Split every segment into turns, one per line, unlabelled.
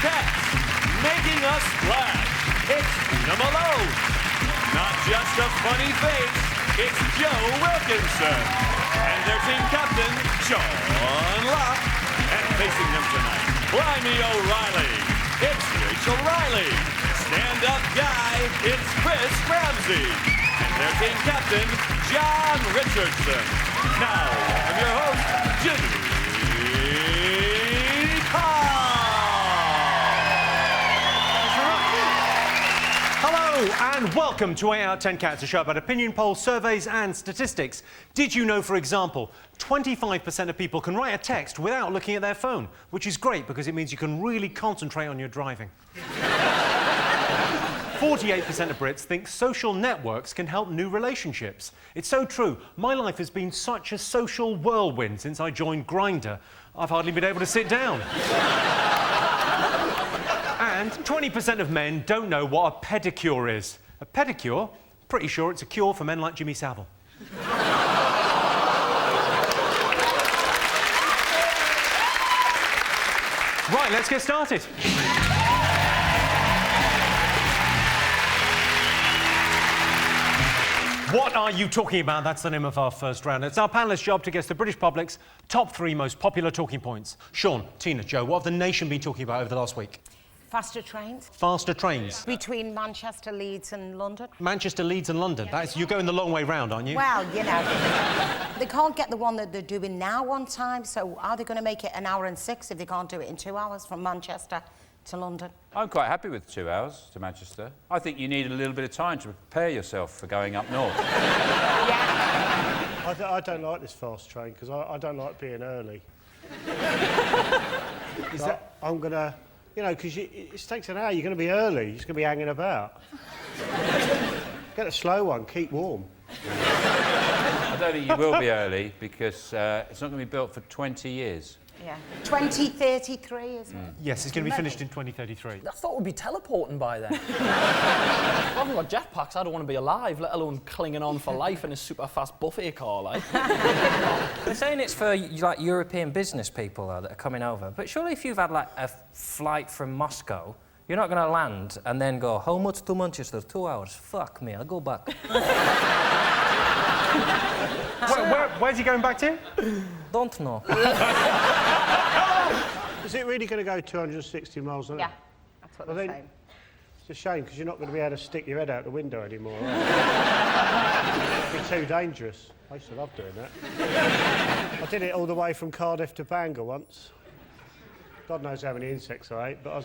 text, making us splash. It's Tina Malone. Not just a funny face, it's Joe Wilkinson. And their team captain, Jon Locke. And facing them tonight, Blimey O'Reilly. It's Rachel Riley. Stand-up guy, it's Ramsey. And their team captain, Jon Richardson. Now, I'm your host, Jimmy Carr.
Hello and welcome to 8 Out of 10 Cats, a show about opinion polls, surveys and statistics. Did you know, for example, 25% of people can write a text without looking at their phone, which is great because it means you can really concentrate on your driving. 48% of Brits think social networks can help new relationships. It's so true. My life has been such a social whirlwind since I joined Grindr. I've hardly been able to sit down. And 20% of men don't know what a pedicure is. A pedicure? Pretty sure it's a cure for men like Jimmy Savile. Right, let's get started. What are you talking about? That's the name of our first round. It's our panellists' job to guess the British public's top 3 most popular talking points. Sean, Tina, Joe, what have the nation been talking about over the last week?
Faster trains.
Faster trains.
Between Manchester, Leeds and London.
Manchester, Leeds and London. That's, you're going the long way round, aren't you?
Well, you know, they can't get the one that they're doing now on time, so are they going to make it an hour and 6 if they can't do it in 2 hours from Manchester to London?
I'm quite happy with 2 hours to Manchester. I think you need a little bit of time to prepare yourself for going up north.
Yeah.
I don't like this fast train because I don't like being early. I'm going to... You know, because it takes an hour, you're going to be early, you're just going to be hanging about. Get a slow one, keep warm.
I don't think you will be early because it's not going to be built for 20 years.
Yeah. 2033, isn't it?
Yes, it's going to be finished in 2033.
I thought we'd be teleporting by then. I haven't got jetpacks, I don't want to be alive, let alone clinging on for life in a super fast buffet car, like.
They're saying it's for, like, European business people, though, that are coming over. But surely if you've had, like, a flight from Moscow, you're not going to land and then go, how much to Manchester? 2 hours. Fuck me, I'll go back.
Where's he going back to?
Don't know.
Is it really going to go 260 miles an hour?
Yeah, that's what they're saying.
It's a shame, because you're not going to be able to stick your head out the window anymore, right? It'd be too dangerous. I used to love doing that. I did it all the way from Cardiff to Bangor once. God knows how many insects I ate, but I was...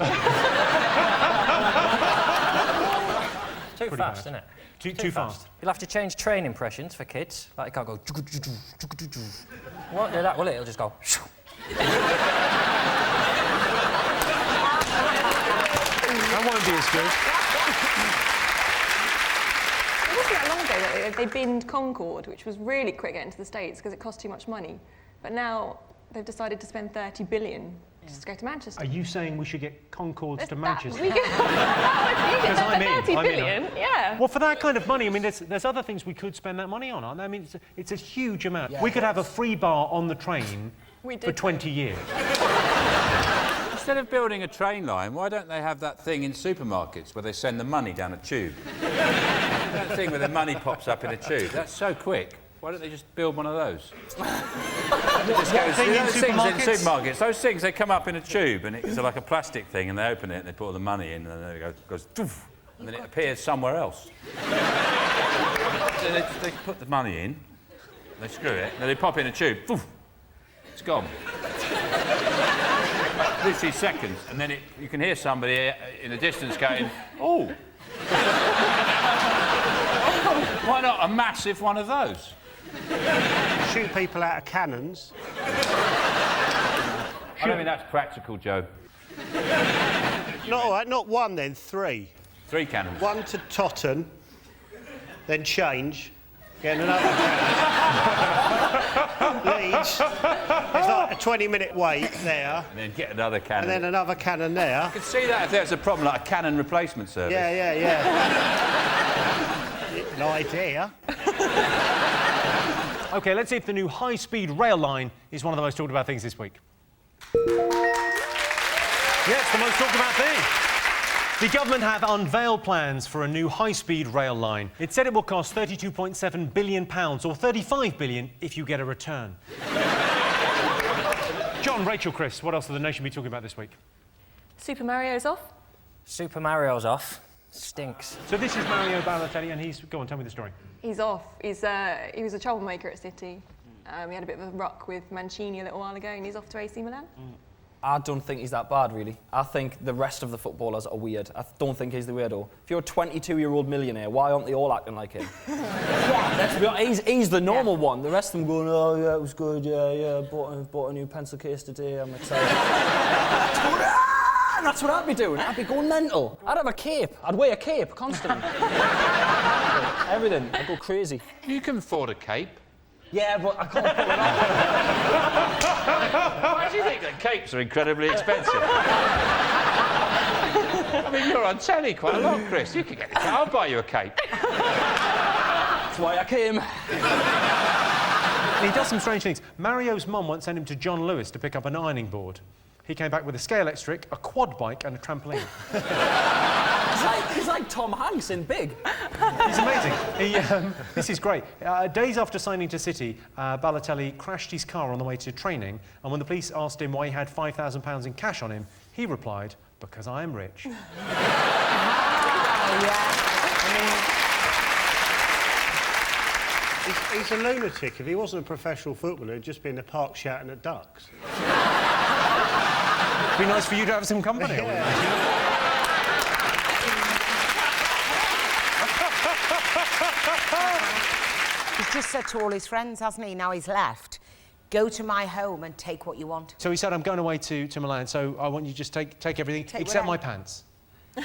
Too fast, isn't it?
Too fast.
You'll have to change train impressions for kids. Like, it can't go... Won't do that, will it? It'll just go...
That won't be as good.
It wasn't that long ago that they binned Concorde, which was really quick getting to the States because it cost too much money. But now they've decided to spend 30 billion just to go to Manchester.
Are you saying we should get Concords to Manchester?
We could... Because
I'm in.
30 billion, yeah.
Well, for that kind of money, I mean, there's other things we could spend that money on, aren't there? I mean, it's a huge amount.
Yeah,
we could have a free bar on the train for 20 years.
Instead of building a train line, why don't they have that thing in supermarkets where they send the money down a tube? That thing where the money pops up in a tube. That's so quick. Why don't they just build one of those? Just goes,
thing in
those things in
supermarkets?
supermarkets, those things, they come up in a tube and it's like a plastic thing and they open it and they put all the money in and then it goes doof, and then it appears somewhere else. So they put the money in, they screw it, and then they pop in a tube, doof, it's gone. Literally seconds, and then you can hear somebody in the distance going, oh. Why not a massive one of those?
Shoot people out of cannons.
I don't think that's practical, Joe.
All right, not one then, 3.
3 cannons.
One to Totten, then change, get another cannon. Leeds, there's like a 20-minute wait there.
And then get another cannon.
And then another cannon there.
I could see that if there was a problem, like a cannon replacement service.
Yeah. An idea.
OK, let's see if the new high-speed rail line is one of the most talked about things this week. Yes, the most talked about thing. The government have unveiled plans for a new high-speed rail line. It said it will cost £32.7 billion, or £35 billion if you get a return. Jon, Rachel, Chris, what else will the nation be talking about this week?
Super Mario's off.
Super Mario's off. Stinks.
So this is Mario Balotelli, and he's... Go on, tell me the story.
He's off. He was a troublemaker at City. He had a bit of a rock with Mancini a little while ago, and he's off to AC Milan.
I don't think he's that bad, really. I think the rest of the footballers are weird. I don't think he's the weirdo. If you're a 22-year-old millionaire, why aren't they all acting like him? Let's be honest, he's the normal one. The rest of them going, oh, yeah, it was good, yeah, bought a new pencil case today, I'm excited. That's what I'd be doing. I'd be going mental. I'd have a cape. I'd wear a cape constantly. Everything. I'd go crazy.
You can afford a cape.
Yeah, but I can't put it on.
Why do you think that capes are incredibly expensive? I mean, you're on telly quite a lot, Chris. You can get a cape. I'll buy you a cape.
That's why I came.
He does some strange things. Mario's mum once sent him to John Lewis to pick up an ironing board. He came back with a scale electric, a quad bike and a trampoline.
He's like Tom Hanks in Big.
He's amazing. This is great. Days after signing to City, Balotelli crashed his car on the way to training, and when the police asked him why he had £5,000 in cash on him, he replied, "Because I am rich."
He's a lunatic. If he wasn't a professional footballer, he'd just be in the park shouting at ducks.
It'd be nice for you to have some company.
He's just said to all his friends, hasn't he, now he's left, go to my home and take what you want.
So he said, I'm going away to Milan, so I want you to just take everything, except my pants.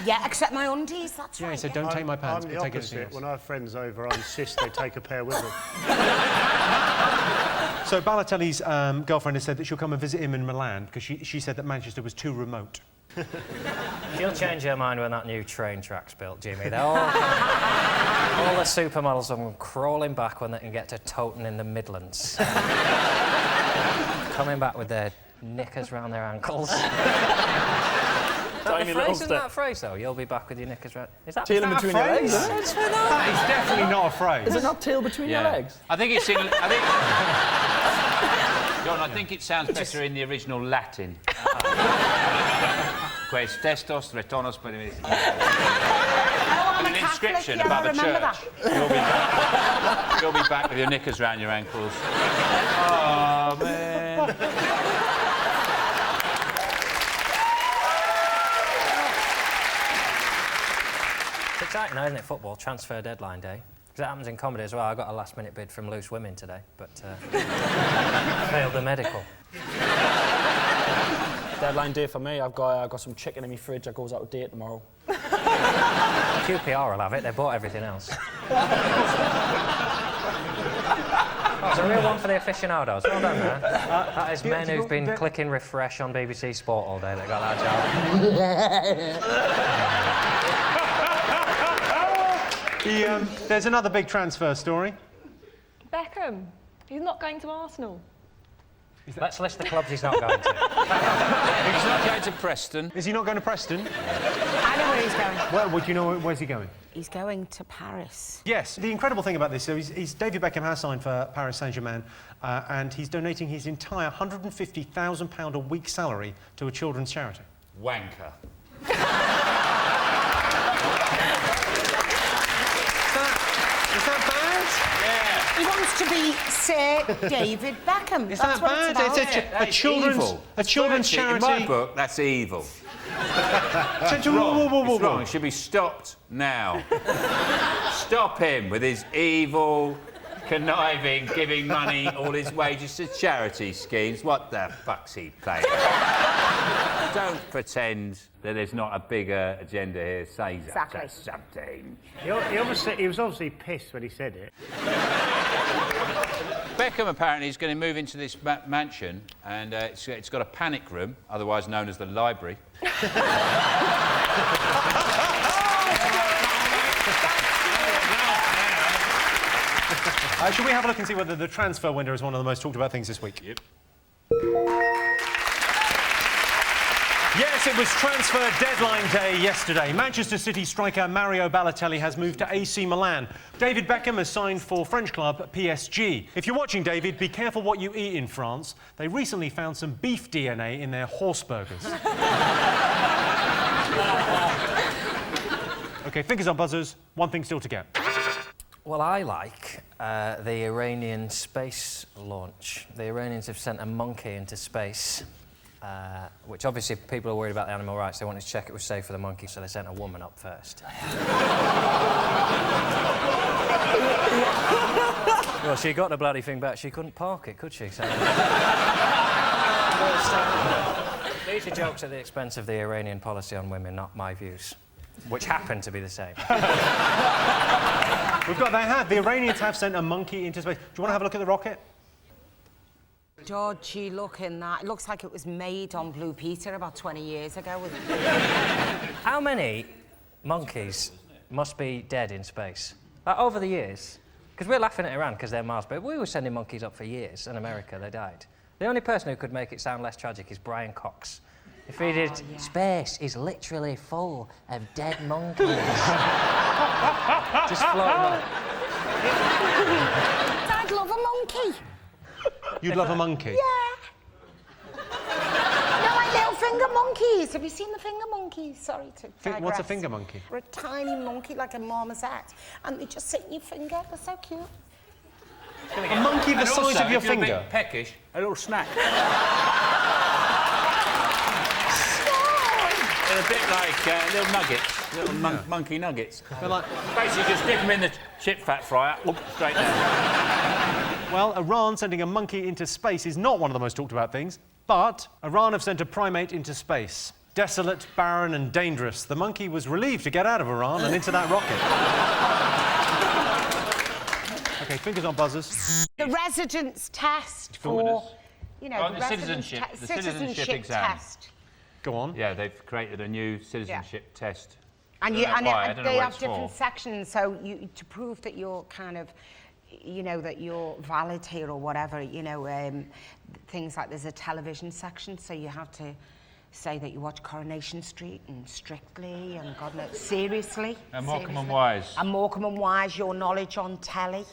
Yeah, except my undies, that's right.
Yeah, he said, don't take my pants,
I'm
but
the
take everything
opposite.
else.
When I have friends over, I insist they take a pair with them.
So Balotelli's girlfriend has said that she'll come and visit him in Milan because she said that Manchester was too remote.
She'll change her mind when that new train track's built, Jimmy. They're all the supermodels are crawling back when they can get to Towton in the Midlands. Coming back with their knickers round their ankles. Isn't that phrase, though? You'll be back with your knickers round... Is that
tail in between your legs?
That is definitely not a phrase.
Is it not tail between your legs?
I think it's in... Jon, I think it sounds better in the original Latin. Quest testos retonos per an inscription above a church. You'll be back with your knickers round your ankles. Oh, man.
It's exciting, isn't it, football? Transfer deadline day. Because it happens in comedy as well. I got a last-minute bid from Loose Women today, but failed the medical.
Deadline day for me. I've got some chicken in my fridge that goes out of date tomorrow.
QPR will have it. They bought everything else. Oh, it's a real one for the aficionados. Well done, man. That is men who've been clicking refresh on BBC Sport all day that got that
job. There's another big transfer story.
Beckham. He's not going to Arsenal.
Let's list the clubs he's not going to.
He's not going to Preston.
Is he not going to Preston?
I know where he's going.
Well, do you know where's he going?
He's going to Paris.
Yes. The incredible thing about this, so David Beckham has signed for Paris Saint-Germain, and he's donating his entire £150,000 a week salary to a children's charity.
Wanker.
Is that bad?
Yeah.
He wants to be Sir David Beckham.
Is
That's
that
what
bad?
it's about.
A children's charity.
In my book, that's evil.
It's
wrong. It should be stopped now. Stop him with his evil, conniving, giving money, all his wages to charity schemes. What the fuck's he playing? Don't pretend that there's not a bigger agenda here. Say
Exactly.
something.
He was obviously pissed when he said it.
Beckham apparently is going to move into this mansion, and it's got a panic room, otherwise known as the library.
Should we have a look and see whether the transfer window is one of the most talked about things this week?
Yep.
Yes, it was transfer deadline day yesterday. Manchester City striker Mario Balotelli has moved to AC Milan. David Beckham has signed for French club PSG. If you're watching, David, be careful what you eat in France. They recently found some beef DNA in their horse burgers. OK, fingers on buzzers. One thing still to get.
Well, I like the Iranian space launch. The Iranians have sent a monkey into space, which obviously people are worried about the animal rights. They wanted to check it was safe for the monkey, so they sent a woman up first. Well, she got the bloody thing back. She couldn't park it, could she? So... These are jokes at the expense of the Iranian policy on women, not my views, which happen to be the same.
The Iranians have sent a monkey into space. Do you want to have a look at the rocket?
Dodgy looking that. It looks like it was made on Blue Peter about 20 years ago.
How many monkeys must be dead in space? Like, over the years? Because we're laughing at Iran because they're Mars, but we were sending monkeys up for years in America. They died. The only person who could make it sound less tragic is Brian Cox. If he did,
yeah.
Space is literally full of dead monkeys. Just floating on.
I'd love a monkey.
You'd love a monkey?
Yeah. No, like little finger monkeys. Have you seen the finger monkeys? Sorry to digress.
What's a finger monkey?
They're a tiny monkey, like a marmoset, and they just sit in your finger. They're so cute.
A monkey the size of your
if you're
finger?
a bit peckish, a little snack. They're a bit like little nuggets, little monkey nuggets.
They're like...
Basically, just dip them in the chip fat fryer, straight down.
Well, Iran sending a monkey into space is not one of the most talked about things, but Iran have sent a primate into space. Desolate, barren and dangerous, the monkey was relieved to get out of Iran and into that rocket. OK, fingers on buzzers.
The residence test for, you know,
the citizenship exam.
test.
Go on.
Yeah, they've created a new citizenship test.
And,
They
have different sections, so to prove that you're kind of, you know, that you're valid here or whatever, you know, things like there's a television section, so you have to say that you watch Coronation Street and Strictly and God knows, seriously.
And Morecambe and Wise.
And Morecambe and Wise, your knowledge on telly,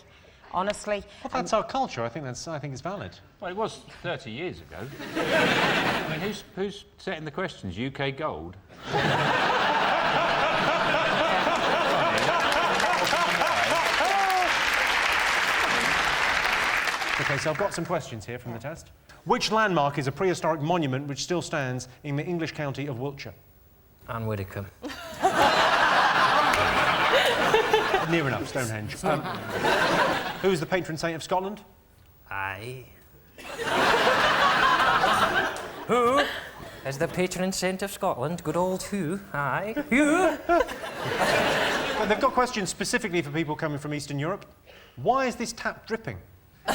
honestly.
Well, that's our culture. I think it's valid.
Well, it was 30 years ago. I mean, who's setting the questions? UK Gold?
OK, so I've got some questions here from the test. Which landmark is a prehistoric monument which still stands in the English county of Wiltshire?
Anne Widdecombe.
Near enough, Stonehenge. Who's the patron saint of Scotland?
Aye. Who is the patron saint of Scotland? Good old who? Aye. Who?
Well, they've got questions specifically for people coming from Eastern Europe. Why is this tap dripping?
They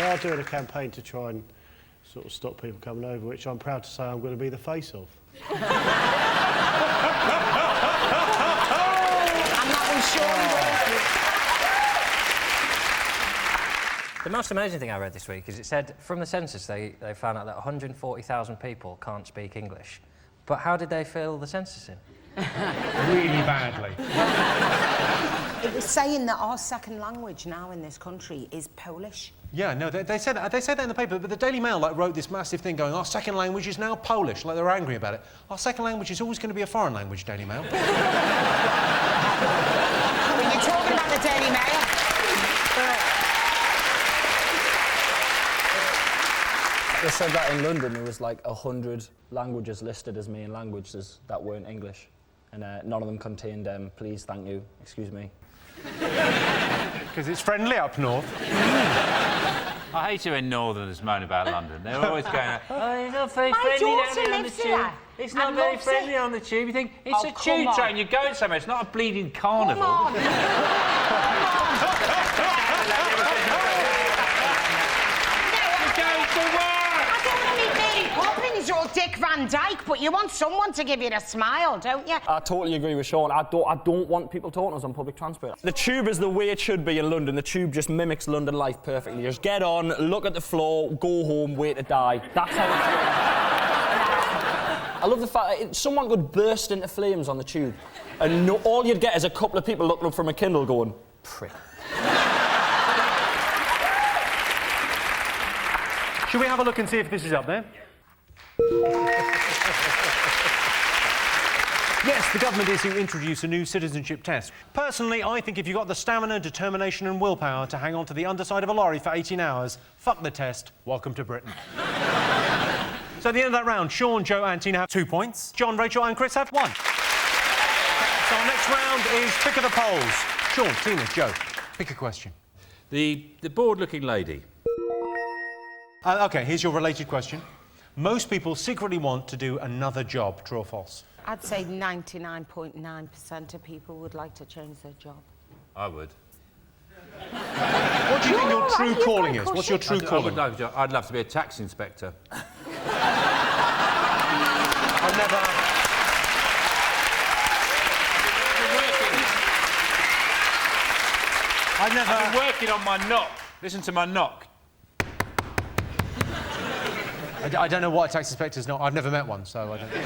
are doing a campaign to try and sort of stop people coming over, which I'm proud to say I'm going to be the face of.
I'm not really sure.
The most amazing thing I read this week is it said from the census they found out that 140,000 people can't speak English. But how did they fill the census in?
Really badly.
It was saying that our second language now in this country is Polish.
Yeah, no, they said that in the paper, but the Daily Mail wrote this massive thing going, our second language is now Polish, like they were angry about it. Our second language is always going to be a foreign language, Daily Mail.
When you're talking about the Daily Mail.
They said that in London there was like 100 languages listed as main languages that weren't English. And none of them contained please, thank you, excuse me.
Because it's friendly up north.
I hate it when Northerners moan about London. They're always going, oh, it's not very
My
friendly down
daughter
there on the
lives
tube.
here
It's not
and
very
loves
friendly
it.
on the tube. You think, it's
Oh,
a
come
tube
on.
train, you're going somewhere. It's not a bleeding carnival.
Come on.
You're going to work!
I don't want to meet Mary Poppins or Dick Dick Van Dyke, but you want someone to give you a smile, don't you?
I totally agree with Sean. I don't want people talking to us on public transport. The tube is the way it should be in London. The tube just mimics London life perfectly. Just get on, look at the floor, go home, wait to die. That's how it should be. I love the fact that someone could burst into flames on the tube, and all you'd get is a couple of people looking up from a Kindle going, prick.
Should we have a look and see if this is up there? Yes, the government is to introduce a new citizenship test. Personally, I think if you've got the stamina, determination and willpower to hang on to the underside of a lorry for 18 hours, fuck the test, welcome to Britain. So at the end of that round, Sean, Joe and Tina have 2 points. Jon, Rachel and Chris have 1. So our next round is pick of the polls. Sean, Tina, Joe, pick a question.
The bored-looking lady.
OK, here's your related question. Most people secretly want to do another job, true or false?
I'd say 99.9% of people would like to change their job.
I would.
What do you think your true calling is? What's your true calling?
I'd love to be a tax inspector.
I've never...
I've been working on my knock. Listen to my knock.
I don't know what a tax inspector's not. I've never met one, so I don't know.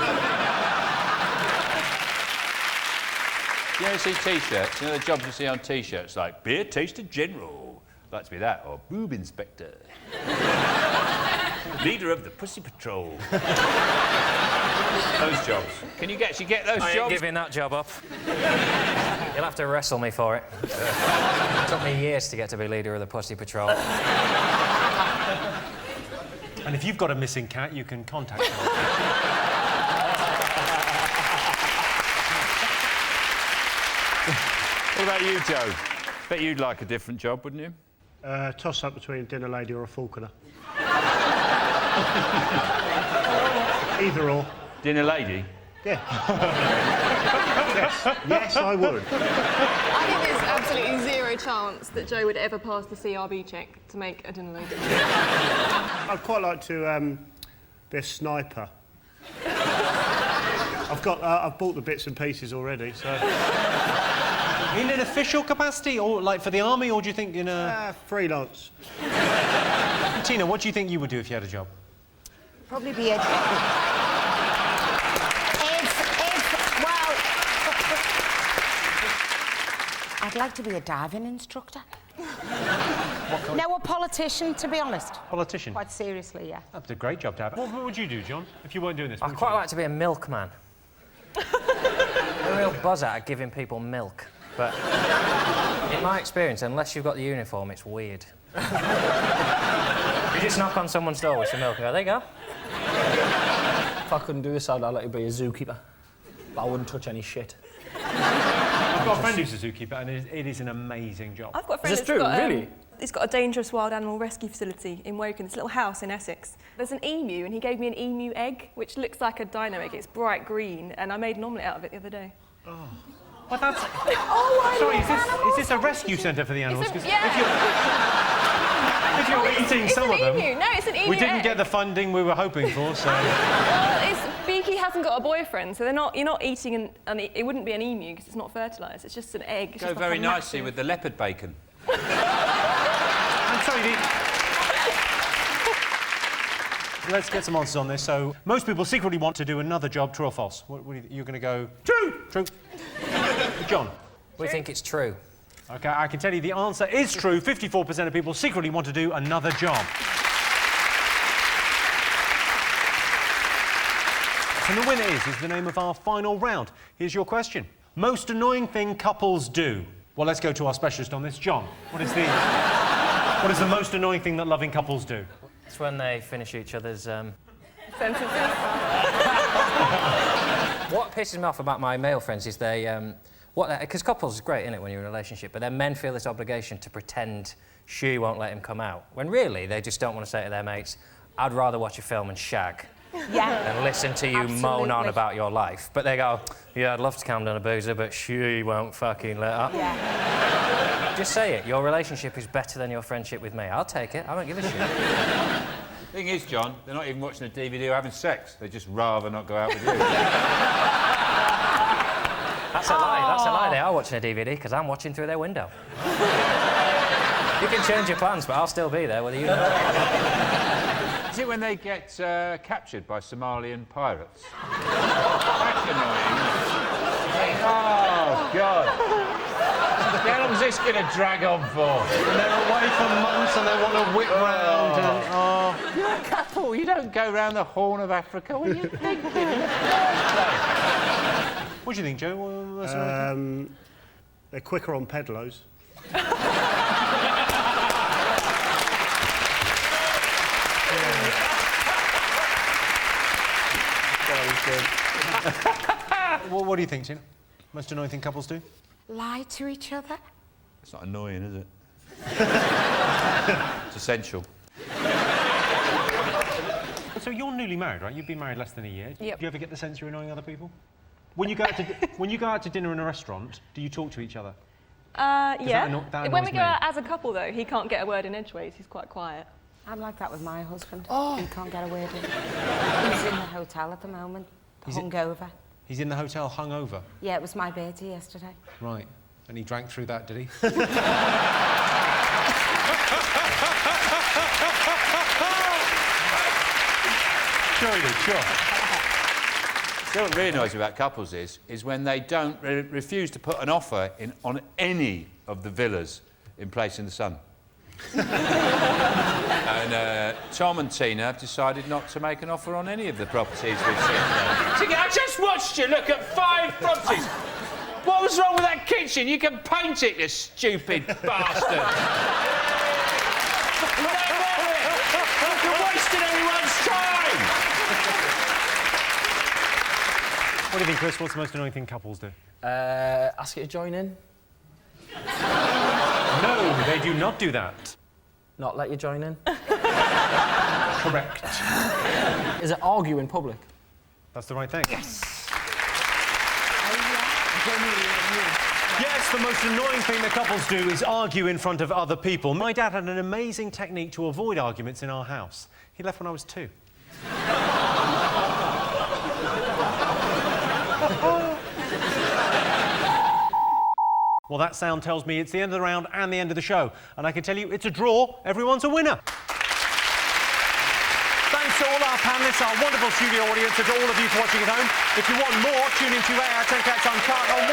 You ever see T-shirts? You know the jobs you see on T-shirts, like beer taster general. I'd like to be that, or boob inspector. Leader of the Pussy Patrol. Those jobs. Can you actually get those
I
jobs?
ain't giving that job up. You'll have to wrestle me for it. It took me years to get to be leader of the Pussy Patrol.
And if you've got a missing cat, you can contact me.
What about you, Joe? Bet you'd like a different job, wouldn't you?
Toss up between a dinner lady or a falconer. Either or.
Dinner lady?
Yeah. Yes, I would.
I think there's absolutely zero chance that Joe would ever pass the CRB check to make a dinner lady.
I'd quite like to be a sniper. I've bought the bits and pieces already, so...
In an official capacity, or like for the army, or do you think in a...
freelance.
Tina, what do you think you would do if you had a job?
Probably be a... well... I'd like to be a diving instructor. No, a politician, to be honest.
Politician?
Quite seriously, yeah.
That's a great job to have. What would you do, John, if you weren't doing this?
I'd quite like to be a milkman. A real buzz out of giving people milk. But in my experience, unless you've got the uniform, it's weird. You just knock on someone's door with some milk and go, there you go.
If I couldn't do this, I'd like to be a zookeeper. But I wouldn't touch any shit.
I've got a friend who's a zookeeper, and it is an amazing job.
I've got a friend
Is this true? Really?
He's got a dangerous wild animal rescue facility in Woking, this little house in Essex. There's an emu, and he gave me an emu egg, which looks like a dino egg. It's bright green, and I made an omelette out of it the other day.
Oh. Well, that's...
Oh,
Sorry, is this a rescue centre for the animals? 'Cause
yeah.
if you're eating some of them...
No, it's an emu
We didn't
egg.
get the funding we were hoping for, so...
Well, Beaky hasn't got a boyfriend, so you're not eating it wouldn't be an emu because it's not fertilised. It's just an egg. It's
Go
just
very
like a
nicely
massive...
with the leopard bacon.
I'm sorry, Let's get some answers on this. So, most people secretly want to do another job, true or false? You're going to go... True! True. John?
We think it's true.
OK, I can tell you the answer is true. 54% of people secretly want to do another job. And the winner is the name of our final round. Here's your question. Most annoying thing couples do? Well, let's go to our specialist on this. John, what is the most annoying thing that loving couples do?
It's when they finish each other's...
sentences.
What pisses me off about my male friends is they... Because couples is great, isn't it, when you're in a relationship, but then men feel this obligation to pretend she won't let him come out, when really they just don't want to say to their mates, I'd rather watch a film and shag.
Yeah.
And listen to you moan on about your life. But they go, yeah, I'd love to calm down a boozer, but she won't fucking let up.
Yeah.
Just say it. Your relationship is better than your friendship with me. I'll take it. I don't give a shit.
Thing is, John, they're not even watching a DVD or having sex. They'd just rather not go out with you.
That's a lie. That's a lie. They are watching a DVD because I'm watching through their window. You can change your plans, but I'll still be there, whether you know it.
Is it when they get captured by Somalian pirates? That's annoying. Oh, God. How long is this going to drag on for?
And they're away for months and they want to whip round and... Oh.
You're a couple. You don't go round the Horn of Africa. What are you thinking?
What do you think, Joe?
They're quicker on pedlos.
What do you think, Tina? Most annoying thing couples do?
Lie to each other.
It's not annoying, is it? It's essential.
So you're newly married, right? You've been married less than a year.
Yep.
Do you ever get the sense you're annoying other people? When you go out to dinner in a restaurant, do you talk to each other?
Yeah.
that
When we
annoys
go
me.
out as a couple, though, he can't get a word in edgeways. He's quite quiet.
I'm like that with my husband. He can't get a word in. He's in the hotel at the moment, hungover.
He's in the hotel hungover?
Yeah, it was my birthday yesterday.
Right. And he drank through that, did he? Sure he did, sure.
So what really annoys me about couples is when they don't refuse to put an offer in on any of the villas in Place in the Sun. And Tom and Tina have decided not to make an offer on any of the properties we've seen there. I just watched you look at 5 properties. What was wrong with that kitchen? You can paint it, you stupid bastard. You're wasting everyone's time.
What do you think, Chris? What's the most annoying thing couples do?
Ask you to join in.
No, they do not do that.
Not let you join in.
Correct.
Is it argue in public?
That's the right thing.
Yes.
Yes, the most annoying thing that couples do is argue in front of other people. My dad had an amazing technique to avoid arguments in our house. He left when I was 2. Well, that sound tells me it's the end of the round and the end of the show. And I can tell you it's a draw. Everyone's a winner. Thanks to all our panellists, our wonderful studio audience, and to all of you for watching at home. If you want more, tune in to 8 Out of 10 Cats Uncut on